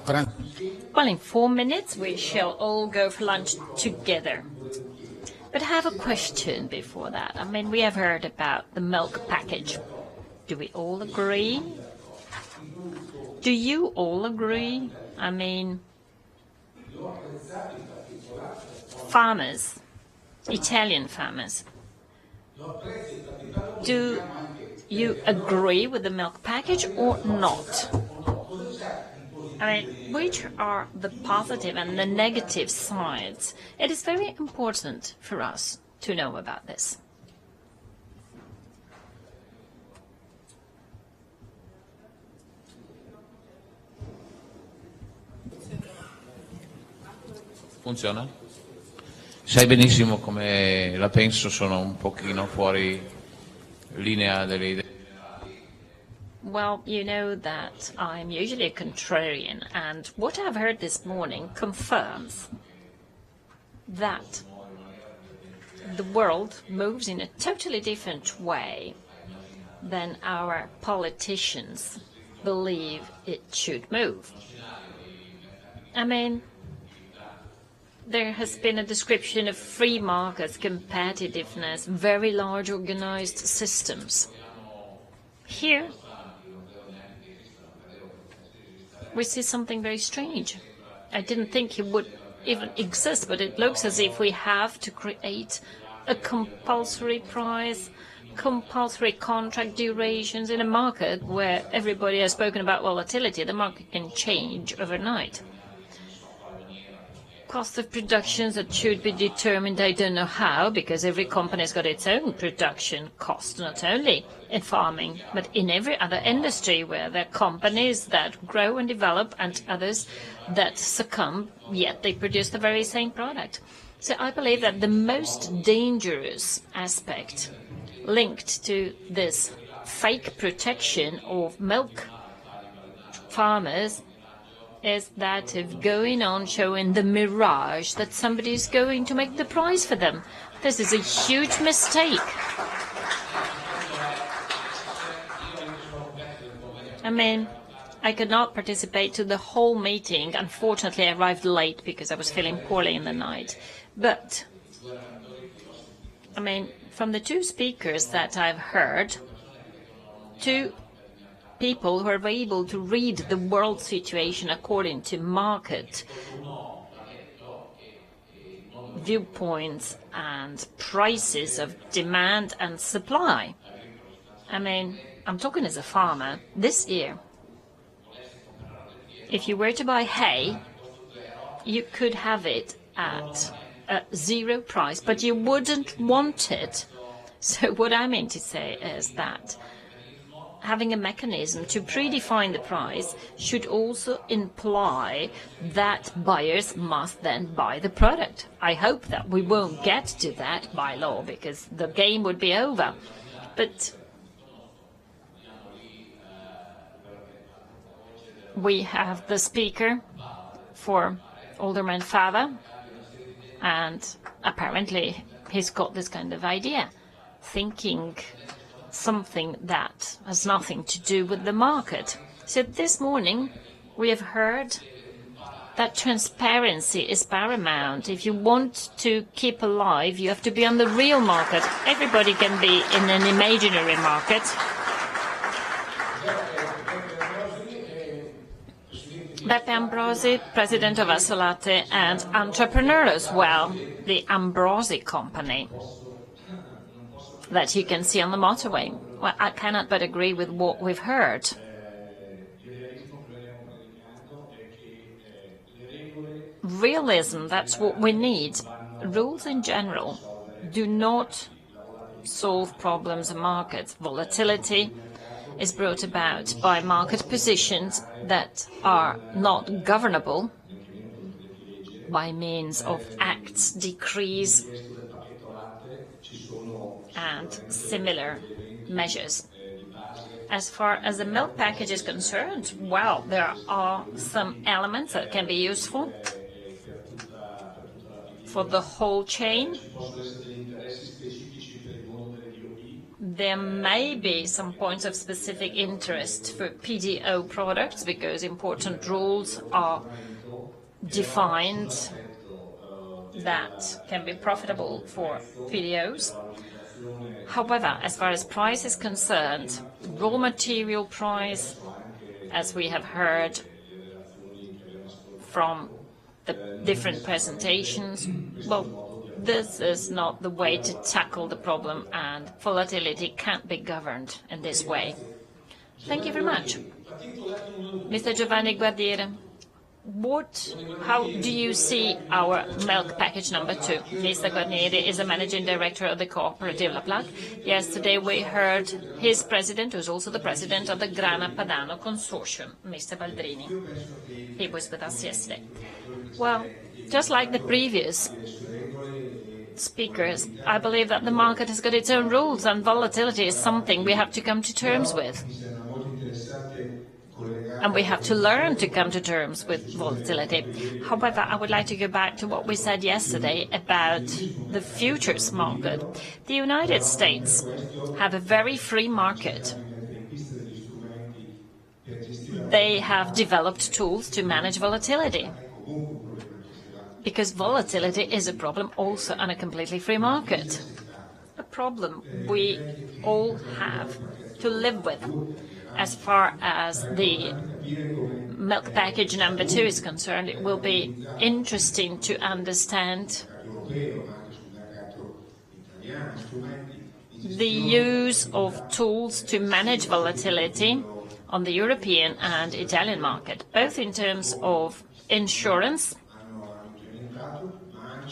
Well, in 4 minutes we shall all go for lunch together. But I have a question before that. I mean, we have heard about the milk package. Do we all agree? Do you all agree? I mean, farmers, Italian farmers, do you agree with the milk package or not? I mean, which are the positive and the negative sides? It is very important for us to know about this. Funziona? Sai benissimo come la penso, sono un pochino fuori linea delle idee. Well, you know that I'm usually a contrarian, and what I've heard this morning confirms that the world moves in a totally different way than our politicians believe it should move. I mean, there has been a description of free markets, competitiveness, very large organized systems. Here, we see something very strange. I didn't think it would even exist, but it looks as if we have to create a compulsory price, compulsory contract durations in a market where everybody has spoken about volatility. The market can change overnight. Cost of productions that should be determined, I don't know how, because every company has got its own production cost, not only in farming, but in every other industry where there are companies that grow and develop and others that succumb, yet they produce the very same product. So I believe that the most dangerous aspect linked to this fake protection of milk farmers is that of going on showing the mirage that somebody is going to make the price for them. This is a huge mistake. I mean, I could not participate to the whole meeting. Unfortunately, I arrived late because I was feeling poorly in the night. But, I mean, from the two speakers that I've heard, two people who are able to read the world situation according to market viewpoints and prices of demand and supply. I mean, I'm talking as a farmer. This year, if you were to buy hay, you could have it at a zero price, but you wouldn't want it. So what I mean to say is that having a mechanism to predefine the price should also imply that buyers must then buy the product. I hope that we won't get to that by law, because the game would be over. But we have the speaker for Alderman Fava, and apparently he's got this kind of idea, thinking something that has nothing to do with the market. So this morning we have heard that transparency is paramount. If you want to keep alive, you have to be on the real market. Everybody can be in an imaginary market. Beppe Ambrosi, president of Asolate and entrepreneur as well, the Ambrosi company that you can see on the motorway. Well, I cannot but agree with what we've heard. Realism, that's what we need. Rules in general do not solve problems in markets. Volatility is brought about by market positions that are not governable by means of acts, decrees, and similar measures. As far as the milk package is concerned, well, there are some elements that can be useful for the whole chain. there may be some points of specific interest for PDO products because important rules are defined that can be profitable for PDOs. However, as far as price is concerned, raw material price, as we have heard from the different presentations, well, this is not the way to tackle the problem, and volatility can't be governed in this way. Thank you very much. Mr. Giovanni Guardiere, how do you see our milk package number 2? Mr. Guarnieri is the managing director of the cooperative La Plaque. Yesterday we heard his president, who's also the president of the Grana Padano Consortium, Mr. Baldrini. He was with us yesterday. Well, just like the previous speakers, I believe that the market has got its own rules, and volatility is something we have to come to terms with. And we have to learn to come to terms with volatility. However, I would like to go back to what we said yesterday about the futures market. The United States have a very free market. They have developed tools to manage volatility, because volatility is a problem also on a completely free market. A problem we all have to live with. As far as the milk package number 2 is concerned, it will be interesting to understand the use of tools to manage volatility on the European and Italian market, both in terms of insurance.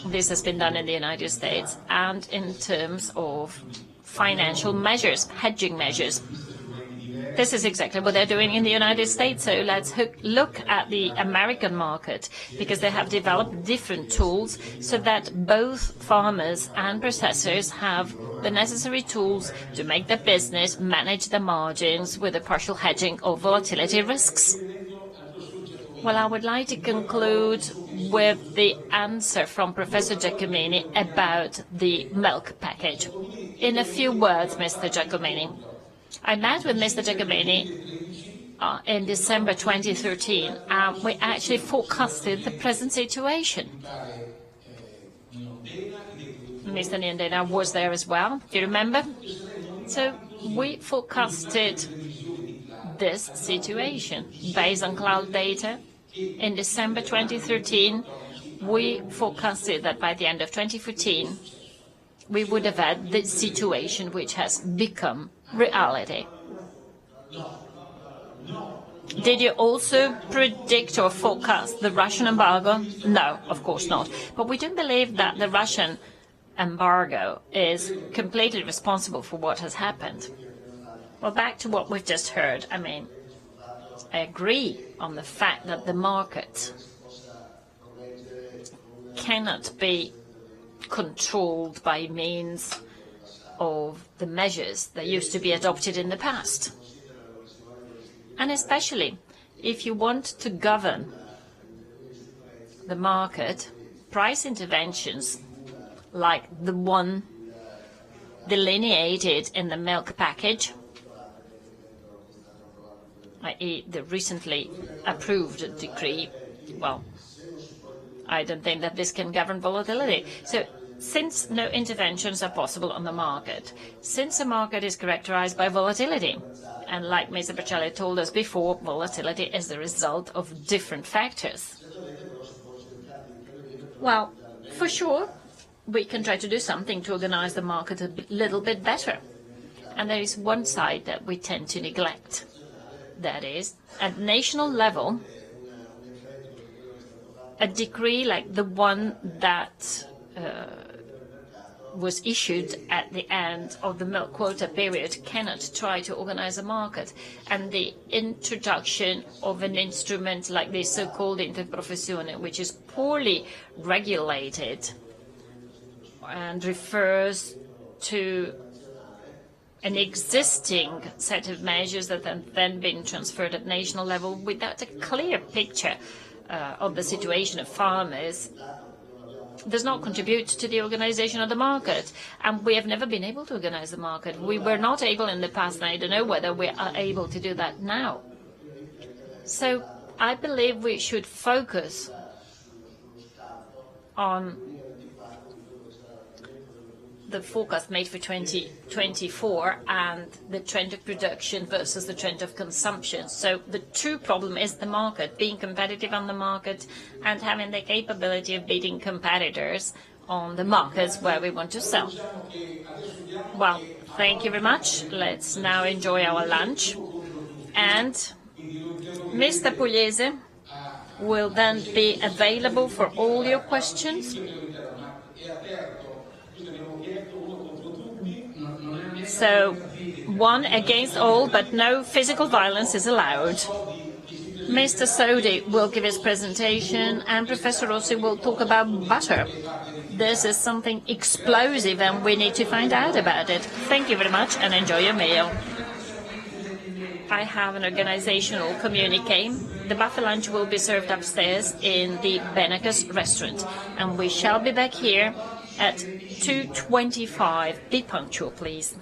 This has been done in the United States, and in terms of financial measures, hedging measures. This is exactly what they're doing in the United States. So let's look at the American market, because they have developed different tools so that both farmers and processors have the necessary tools to make their business, manage the margins with a partial hedging of volatility risks. Well, I would like to conclude with the answer from Professor Giacomini about the milk package. In a few words, Mr. Giacomini. I met with Mr. Giacomini in December 2013, and we actually forecasted the present situation. Mr. Niandena was there as well, do you remember? So we forecasted this situation based on CLAL data. In December 2013, we forecasted that by the end of 2014, we would have had the situation which has become reality. Did you also predict or forecast the Russian embargo? No, of course not. But we don't believe that the Russian embargo is completely responsible for what has happened. Well, back to what we've just heard. I mean, I agree on the fact that the market cannot be controlled by means of the measures that used to be adopted in the past. And especially if you want to govern the market, price interventions like the one delineated in the milk package, i.e. the recently approved decree, well, I don't think that this can govern volatility. So since no interventions are possible on the market, since the market is characterized by volatility, and like Mr. Pacelli told us before, volatility is the result of different factors. Well, for sure, we can try to do something to organize the market a little bit better. And there is one side that we tend to neglect. That is, at national level, a decree like the one that was issued at the end of the milk quota period cannot try to organize a market. And the introduction of an instrument like the so-called interprofessione, which is poorly regulated and refers to an existing set of measures that have then been transferred at national level without a clear picture of the situation of farmers, does not contribute to the organization of the market. And we have never been able to organize the market. We were not able in the past, and I don't know whether we are able to do that now. So I believe we should focus on the forecast made for 2024 and the trend of production versus the trend of consumption. So the true problem is the market, being competitive on the market and having the capability of beating competitors on the markets where we want to sell. Well, thank you very much. Let's now enjoy our lunch. And Mr. Pugliese will then be available for all your questions. So, one against all, but no physical violence is allowed. Mr. Sodi will give his presentation, and Professor Rossi will talk about butter. This is something explosive, and we need to find out about it. Thank you very much, and enjoy your meal. I have an organizational communique. The buffet lunch will be served upstairs in the Benekes restaurant, and we shall be back here at 2:25. Be punctual, please.